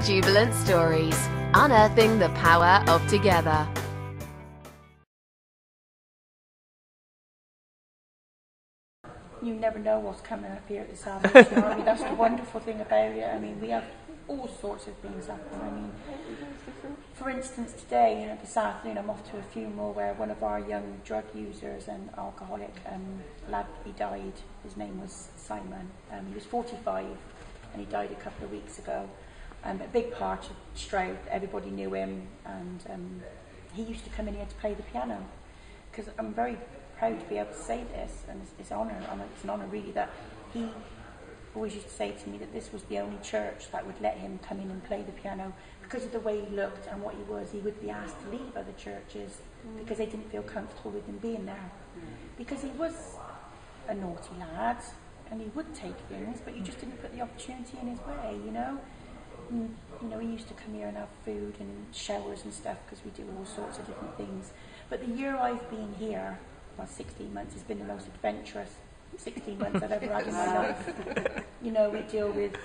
Jubilant Stories, unearthing the power of together. You never know what's coming up here at the Salvation Army. That's the wonderful thing about it. I mean, we have all sorts of things happen. I mean, for instance, today, this afternoon, I'm off to a funeral where one of our young drug users and alcoholic lad, he died. His name was Simon. He was 45 and he died a couple of weeks ago. A big part of Stroud, everybody knew him, and he used to come in here to play the piano. Because I'm very proud to be able to say this, and it's an honour really, that he always used to say to me that this was the only church that would let him come in and play the piano. Because of the way he looked and what he was, he would be asked to leave other churches because they didn't feel comfortable with him being there. Because he was a naughty lad and he would take things, but you just didn't put the opportunity in his way, you know. And, you know, he used to come here and have food and showers and stuff because we do all sorts of different things. But the year I've been here, well, 16 months, has been the most adventurous 16 months I've ever had in my life. You know, we deal with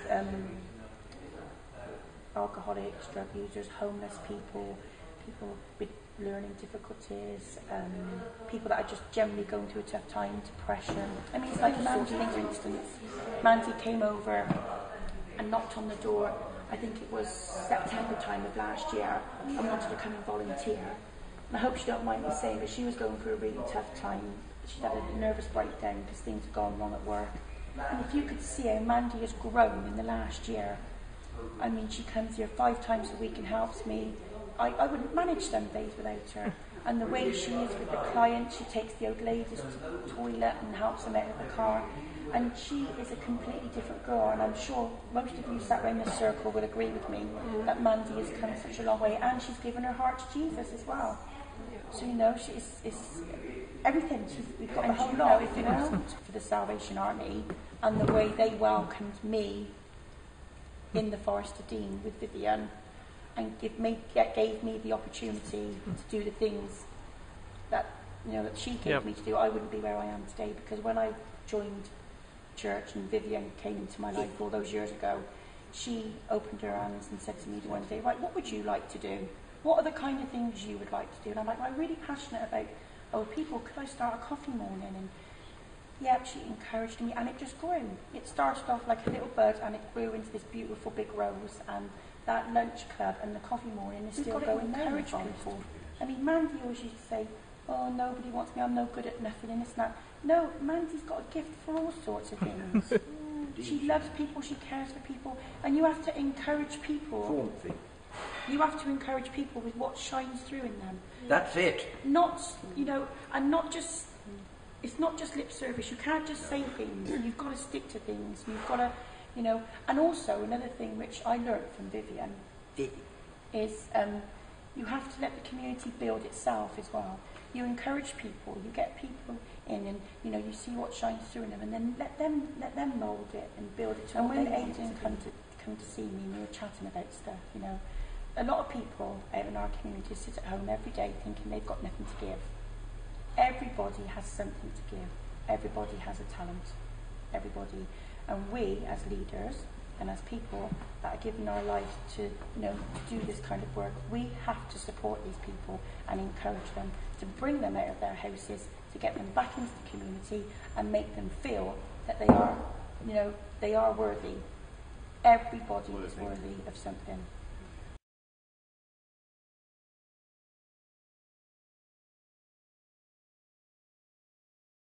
alcoholics, drug users, homeless people, people with learning difficulties, people that are just generally going through a tough time, depression. I mean, it's like Mandy, for instance. Mandy came over and knocked on the door, I think it was September time of last year, and wanted to come and volunteer. And I hope she don't mind me saying, but she was going through a really tough time. She had a nervous breakdown because things had gone wrong at work. And if you could see how Mandy has grown in the last year, I mean, she comes here 5 times a week and helps me. I wouldn't manage some days without her. And the way she is with the clients, she takes the old ladies to the toilet and helps them out of the car. And she is a completely different girl, and I'm sure most of you sat around this circle will agree with me that Mandy has come such a long way, and she's given her heart to Jesus as well. So, you know, she's everything. We've got a whole lot, if it wasn't for the Salvation Army and the way they welcomed me in the Forest of Dean with Vivian, and gave me the opportunity to do the things that, you know, that she gave me to do, I wouldn't be where I am today. Because when I joined church and Vivian came into my life all those years ago, she opened her hands and said to me one day, right, what would you like to do? What are the kind of things you would like to do? And I'm like, well, I'm really passionate about old people. Could I start a coffee morning? And yeah, she encouraged me, and it just grew. It started off like a little bud, and it grew into this beautiful big rose. And that lunch club and the coffee morning is still going there. Encourage people. I mean, Mandy always used to say, oh, nobody wants me, I'm no good at nothing and this and that. No, Mandy's got a gift for all sorts of things. She loves people, she cares for people, and you have to encourage people. You have to encourage people with what shines through in them. That's it. Not, you know, and not just, it's not just lip service. You can't just say things. You've got to stick to things. You've got to, you know, and also another thing which I learnt from Vivian is you have to let the community build itself as well. You encourage people, you get people in, and you know, you see what shines through in them, and then let them mould it and build it. And when Aidan come to see me, and we were chatting about stuff, you know, a lot of people out in our community sit at home every day thinking they've got nothing to give. Everybody has something to give. Everybody has a talent. Everybody, and we as leaders and as people that are giving our lives to, you know, to do this kind of work, we have to support these people and encourage them, to bring them out of their houses, to get them back into the community and make them feel that they are, you know, they are worthy. Everybody is worthy of something.